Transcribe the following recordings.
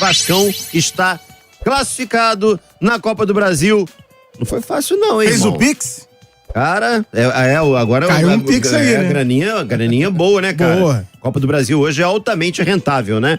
Vascão está classificado na Copa do Brasil. Não foi fácil não, hein, Fez irmão? o Pix? Cara, agora Caiu um Pix aí, né? Graninha boa, né, cara? Boa. Copa do Brasil hoje é altamente rentável, né?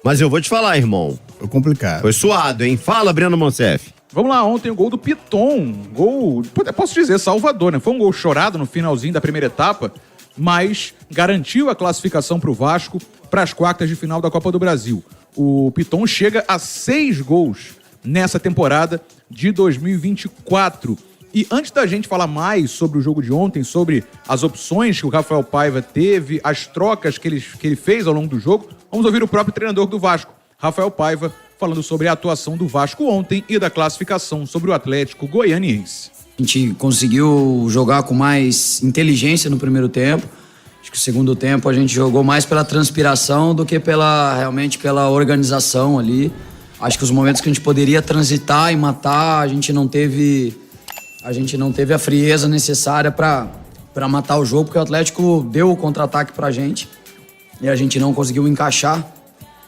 Mas eu vou te falar, irmão. Foi complicado. Foi suado, hein? Fala, Breno Monsef. Vamos lá, ontem o gol do Piton, gol, posso dizer, salvador, né? Foi um gol chorado no finalzinho da primeira etapa, mas garantiu a classificação para o Vasco para as quartas de final da Copa do Brasil. O Piton chega a 6 gols nessa temporada de 2024. E antes da gente falar mais sobre o jogo de ontem, sobre as opções que o Rafael Paiva teve, as trocas que ele fez ao longo do jogo, vamos ouvir o próprio treinador do Vasco, Rafael Paiva, falando sobre a atuação do Vasco ontem e da classificação sobre o Atlético Goianiense. A gente conseguiu jogar com mais inteligência no primeiro tempo. Acho que o segundo tempo a gente jogou mais pela transpiração do que realmente pela organização ali. Acho que os momentos que a gente poderia transitar e matar, a gente não teve a frieza necessária para matar o jogo, porque o Atlético deu o contra-ataque pra gente e a gente não conseguiu encaixar.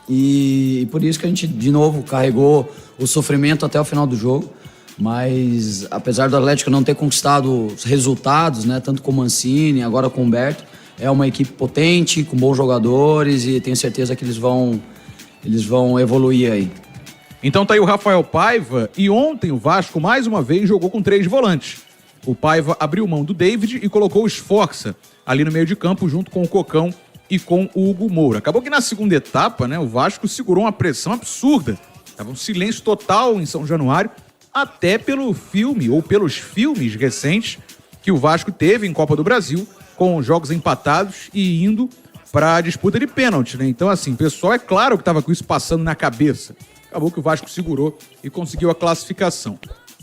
E por isso que a gente, de novo, carregou o sofrimento até o final do jogo. Mas, apesar do Atlético não ter conquistado os resultados, né, tanto com o Mancini, agora com o Humberto, é uma equipe potente, com bons jogadores e tenho certeza que eles vão evoluir aí. Então tá aí o Rafael Paiva, e ontem o Vasco mais uma vez jogou com 3 volantes. O Paiva abriu mão do David e colocou o Sforza ali no meio de campo junto com o Cocão e com o Hugo Moura. Acabou que na segunda etapa, né, o Vasco segurou uma pressão absurda. Tava um silêncio total em São Januário, até pelo filme, ou pelos filmes recentes que o Vasco teve em Copa do Brasil, com jogos empatados e indo para a disputa de pênalti, né? Então, assim, o pessoal, é claro que estava com isso passando na cabeça. Acabou que o Vasco segurou e conseguiu a classificação.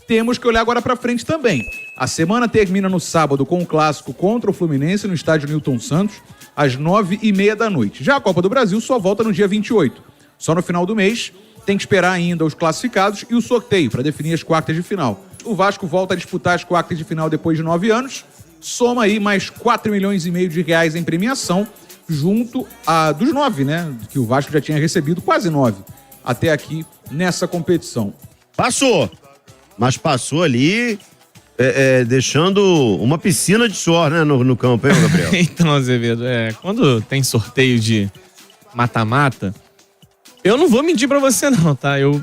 Temos que olhar agora para frente também. A semana termina no sábado com o clássico contra o Fluminense no estádio Newton Santos, às 9h30 da noite. Já a Copa do Brasil só volta no dia 28. Só no final do mês tem que esperar ainda os classificados e o sorteio para definir as quartas de final. O Vasco volta a disputar as quartas de final depois de 9 anos, soma aí mais 4,5 milhões de reais em premiação, junto a dos 9, né? Que o Vasco já tinha recebido, quase 9, até aqui nessa competição. Passou, mas passou ali deixando uma piscina de suor, né, no campo, hein, Gabriel? Então, Azevedo, quando tem sorteio de mata-mata, eu não vou mentir pra você não, tá? Eu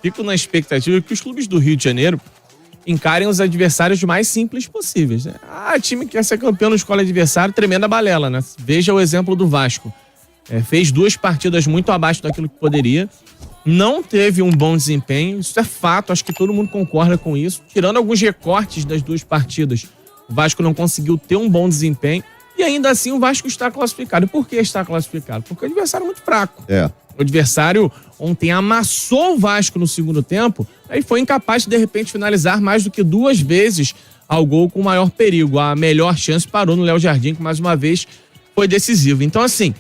fico na expectativa que os clubes do Rio de Janeiro encarem os adversários mais simples possíveis, né? Time que quer ser campeão não escolhe adversário, tremenda balela, né? Veja o exemplo do Vasco. Fez 2 partidas muito abaixo daquilo que poderia, não teve um bom desempenho, isso é fato, acho que todo mundo concorda com isso. Tirando alguns recortes das 2 partidas, o Vasco não conseguiu ter um bom desempenho e ainda assim o Vasco está classificado. Por que está classificado? Porque o adversário é muito fraco. O adversário ontem amassou o Vasco no segundo tempo, aí foi incapaz de repente finalizar mais do que 2 vezes ao gol com maior perigo. A melhor chance parou no Léo Jardim, que mais uma vez foi decisivo. Então, assim,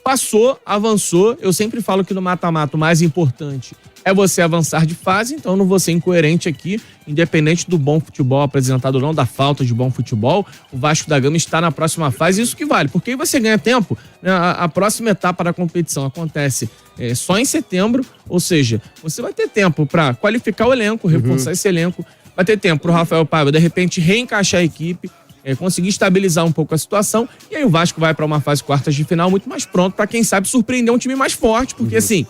passou, avançou. Eu sempre falo que no mata-mata o mais importante é você avançar de fase, então eu não vou ser incoerente aqui, independente do bom futebol apresentado ou não, da falta de bom futebol, o Vasco da Gama está na próxima fase, isso que vale, porque aí você ganha tempo, né? A próxima etapa da competição acontece só em setembro, ou seja, você vai ter tempo para qualificar o elenco, reforçar esse elenco, vai ter tempo para o Rafael Paiva, de repente, reencaixar a equipe, conseguir estabilizar um pouco a situação, e aí o Vasco vai para uma fase quartas de final muito mais pronto para, quem sabe, surpreender um time mais forte, porque assim,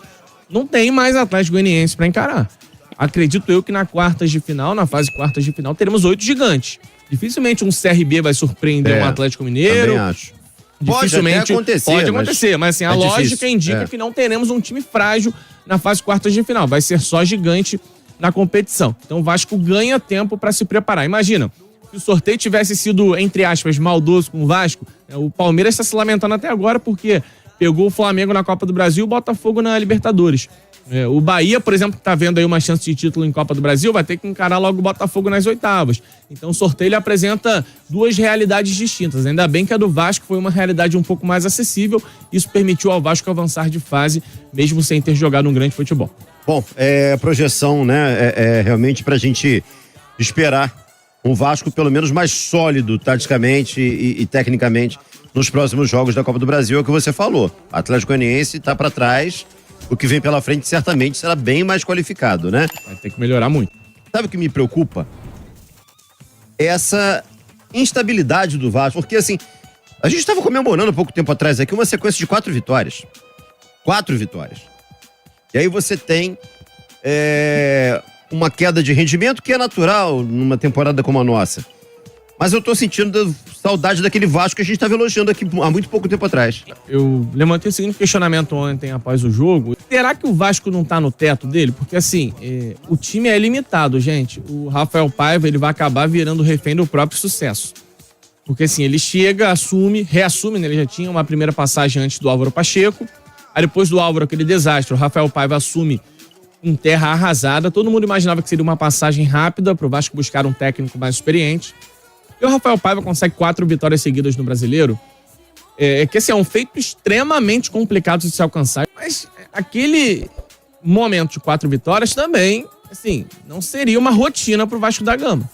não tem mais Atlético Goianiense para encarar. Acredito eu que na quartas de final, na fase quartas de final, teremos 8 gigantes. Dificilmente um CRB vai surpreender um Atlético Mineiro. Também acho. Dificilmente pode acontecer, mas assim, a lógica indica que não teremos um time frágil na fase quartas de final. Vai ser só gigante na competição. Então o Vasco ganha tempo para se preparar. Imagina, se o sorteio tivesse sido, entre aspas, maldoso com o Vasco, o Palmeiras está se lamentando até agora porque pegou o Flamengo na Copa do Brasil e o Botafogo na Libertadores. O Bahia, por exemplo, que está vendo aí uma chance de título em Copa do Brasil, vai ter que encarar logo o Botafogo nas oitavas. Então o sorteio ele apresenta 2 realidades distintas. Ainda bem que a do Vasco foi uma realidade um pouco mais acessível. Isso permitiu ao Vasco avançar de fase, mesmo sem ter jogado um grande futebol. Bom, projeção, né? Realmente pra gente esperar um Vasco pelo menos mais sólido taticamente e tecnicamente nos próximos jogos da Copa do Brasil, é o que você falou. O Atlético Goianiense tá para trás, o que vem pela frente certamente será bem mais qualificado, né? Vai ter que melhorar muito. Sabe o que me preocupa? Essa instabilidade do Vasco, porque assim, a gente estava comemorando há pouco tempo atrás aqui uma sequência de 4 vitórias. 4 vitórias. E aí você tem uma queda de rendimento que é natural numa temporada como a nossa. Mas eu tô sentindo saudade daquele Vasco que a gente estava elogiando aqui há muito pouco tempo atrás. Eu levantei o seguinte questionamento ontem após o jogo. Será que o Vasco não tá no teto dele? Porque assim, o time é limitado, gente. O Rafael Paiva, ele vai acabar virando refém do próprio sucesso. Porque assim, ele chega, reassume, né? Ele já tinha uma primeira passagem antes do Álvaro Pacheco. Aí depois do Álvaro, aquele desastre, o Rafael Paiva assume em terra arrasada. Todo mundo imaginava que seria uma passagem rápida pro Vasco buscar um técnico mais experiente. E o Rafael Paiva consegue 4 vitórias seguidas no Brasileiro. Que assim, é um feito extremamente complicado de se alcançar. Mas aquele momento de 4 vitórias também, assim, não seria uma rotina pro Vasco da Gama.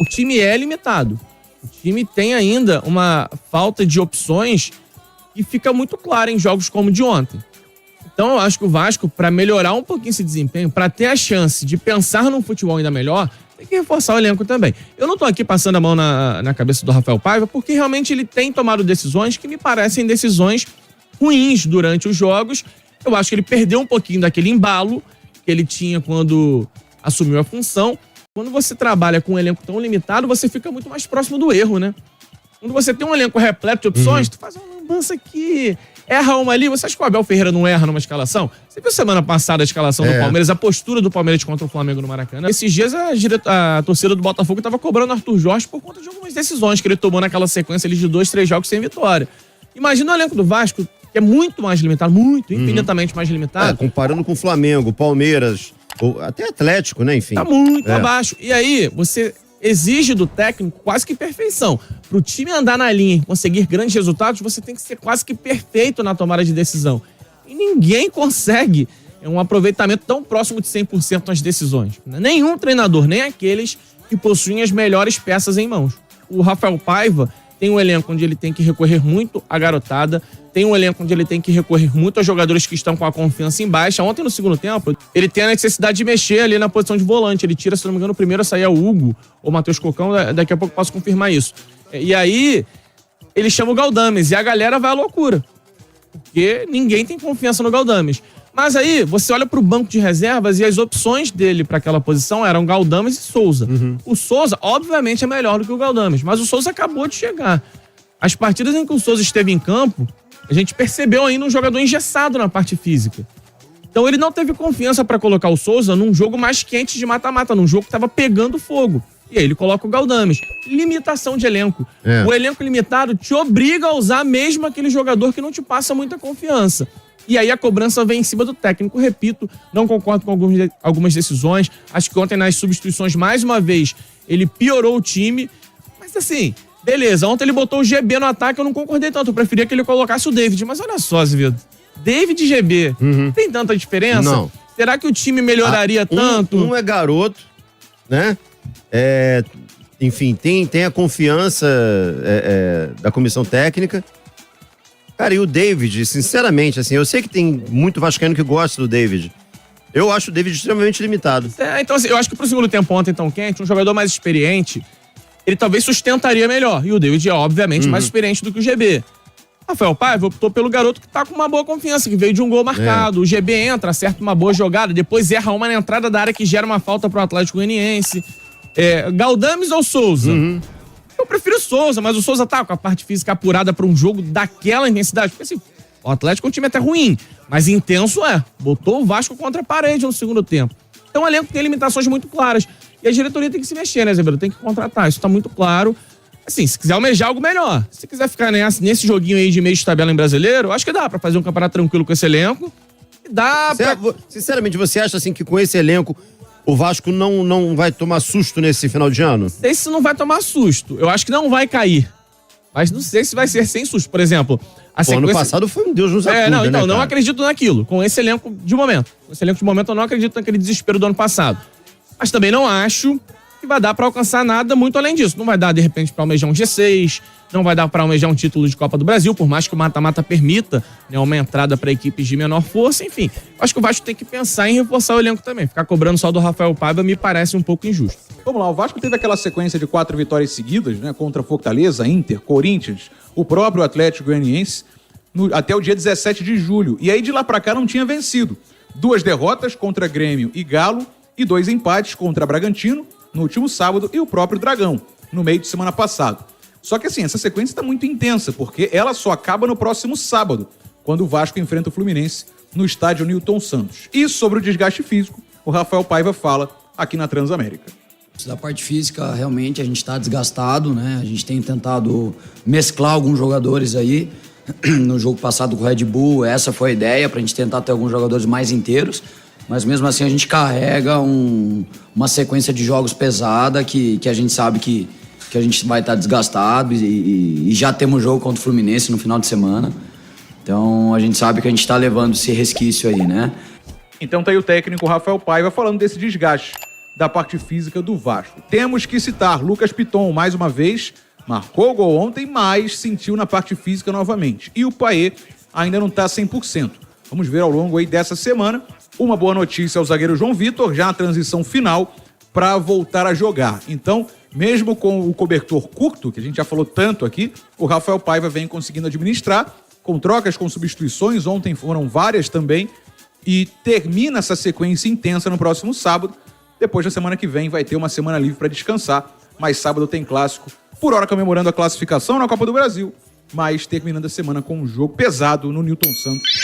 O time é limitado. O time tem ainda uma falta de opções que fica muito clara em jogos como o de ontem. Então eu acho que o Vasco, para melhorar um pouquinho esse desempenho, para ter a chance de pensar num futebol ainda melhor, tem que reforçar o elenco também. Eu não tô aqui passando a mão na cabeça do Rafael Paiva, porque realmente ele tem tomado decisões que me parecem decisões ruins durante os jogos. Eu acho que ele perdeu um pouquinho daquele embalo que ele tinha quando assumiu a função. Quando você trabalha com um elenco tão limitado, você fica muito mais próximo do erro, né? Quando você tem um elenco repleto de opções, tu faz uma lambança aqui, erra uma ali. Você acha que o Abel Ferreira não erra numa escalação? Você viu semana passada a escalação do Palmeiras, a postura do Palmeiras contra o Flamengo no Maracanã? Esses dias a torcida do Botafogo estava cobrando o Arthur Jorge por conta de algumas decisões que ele tomou naquela sequência ali de 2, 3 jogos sem vitória. Imagina o elenco do Vasco, que é muito mais limitado, infinitamente mais limitado. Comparando com o Flamengo, Palmeiras, ou até Atlético, né? Enfim. Tá muito abaixo. E aí, você exige do técnico quase que perfeição. Pro time andar na linha e conseguir grandes resultados, você tem que ser quase que perfeito na tomada de decisão. E ninguém consegue um aproveitamento tão próximo de 100% nas decisões. Nenhum treinador, nem aqueles que possuem as melhores peças em mãos. O Rafael Paiva tem um elenco onde ele tem que recorrer muito à garotada, tem um elenco onde ele tem que recorrer muito a jogadores que estão com a confiança em baixa. Ontem, no segundo tempo, ele tem a necessidade de mexer ali na posição de volante. Ele tira, se não me engano, o primeiro a sair é o Hugo ou o Matheus Cocão, daqui a pouco posso confirmar isso. E aí, ele chama o Galdames e a galera vai à loucura. Porque ninguém tem confiança no Galdames. Mas aí, você olha pro banco de reservas e as opções dele para aquela posição eram Galdames e Souza. O Souza, obviamente, é melhor do que o Galdames, mas o Souza acabou de chegar. As partidas em que o Souza esteve em campo, a gente percebeu ainda um jogador engessado na parte física. Então ele não teve confiança para colocar o Souza num jogo mais quente de mata-mata, num jogo que tava pegando fogo. E aí ele coloca o Galdames. Limitação de elenco. O elenco limitado te obriga a usar mesmo aquele jogador que não te passa muita confiança. E aí a cobrança vem em cima do técnico. Repito, não concordo com algumas decisões. Acho que ontem nas substituições, mais uma vez, ele piorou o time. Mas assim, beleza, ontem ele botou o GB no ataque, eu não concordei tanto. Eu preferia que ele colocasse o David. Mas olha só, Zivido. David e GB, tem tanta diferença? Não. Será que o time melhoraria tanto? Um é garoto, né? Enfim, tem a confiança da comissão técnica. Cara, e o David, sinceramente, assim, eu sei que tem muito vascaíno que gosta do David. Eu acho o David extremamente limitado. Então assim, eu acho que pro segundo tempo ontem tão quente, um jogador mais experiente, ele talvez sustentaria melhor. E o David é, obviamente, mais experiente do que o GB. Rafael Paiva optou pelo garoto que tá com uma boa confiança, que veio de um gol marcado. O GB entra, acerta uma boa jogada, depois erra uma na entrada da área que gera uma falta pro Atlético Goianiense. Galdames ou Souza? Eu prefiro o Souza, mas o Souza tá com a parte física apurada pra um jogo daquela intensidade. Porque assim, o Atlético é um time até ruim, mas intenso botou o Vasco contra a parede no segundo tempo. Então o elenco tem limitações muito claras. E a diretoria tem que se mexer, né, Zé Pedro? Tem que contratar, isso tá muito claro. Assim, se quiser almejar algo melhor, se quiser ficar nesse joguinho aí de meio de tabela em Brasileiro, acho que dá pra fazer um campeonato tranquilo com esse elenco. E dá pra... Sinceramente, você acha assim que com esse elenco o Vasco não vai tomar susto nesse final de ano? Não sei se não vai tomar susto. Eu acho que não vai cair. Mas não sei se vai ser sem susto. Por exemplo, ano passado foi um Deus nos acuda, não acredito naquilo. Com esse elenco de momento. Com esse elenco de momento eu não acredito naquele desespero do ano passado. Mas também não acho que vai dar para alcançar nada muito além disso. Não vai dar, de repente, para almejar um G6, não vai dar para almejar um título de Copa do Brasil, por mais que o mata-mata permita, né, uma entrada para equipes de menor força, enfim. Acho que o Vasco tem que pensar em reforçar o elenco também. Ficar cobrando só do Rafael Paiva me parece um pouco injusto. Vamos lá, o Vasco teve aquela sequência de 4 vitórias seguidas, né, contra Fortaleza, Inter, Corinthians, o próprio Atlético Goianiense, até o dia 17 de julho. E aí de lá pra cá não tinha vencido. 2 derrotas contra Grêmio e Galo e 2 empates contra Bragantino no último sábado e o próprio Dragão no meio de semana passado. Só que assim, essa sequência está muito intensa, porque ela só acaba no próximo sábado, quando o Vasco enfrenta o Fluminense no estádio Newton Santos. E sobre o desgaste físico, o Rafael Paiva fala aqui na Transamérica. Da parte física, realmente, a gente está desgastado, né? A gente tem tentado mesclar alguns jogadores aí. No jogo passado com o Red Bull, essa foi a ideia, pra gente tentar ter alguns jogadores mais inteiros. Mas mesmo assim a gente carrega uma sequência de jogos pesada que a gente sabe que a gente vai estar desgastado e já temos jogo contra o Fluminense no final de semana. Então a gente sabe que a gente está levando esse resquício aí, né? Então tá aí o técnico Rafael Paiva falando desse desgaste da parte física do Vasco. Temos que citar Lucas Piton, mais uma vez, marcou o gol ontem, mas sentiu na parte física novamente. E o Paê ainda não está 100%. Vamos ver ao longo aí dessa semana. Uma boa notícia ao zagueiro João Vitor, já na transição final, para voltar a jogar. Então, mesmo com o cobertor curto, que a gente já falou tanto aqui, o Rafael Paiva vem conseguindo administrar, com trocas, com substituições, ontem foram várias também, e termina essa sequência intensa no próximo sábado. Depois da semana que vem vai ter uma semana livre para descansar, mas sábado tem clássico, por hora comemorando a classificação na Copa do Brasil, mas terminando a semana com um jogo pesado no Newton Santos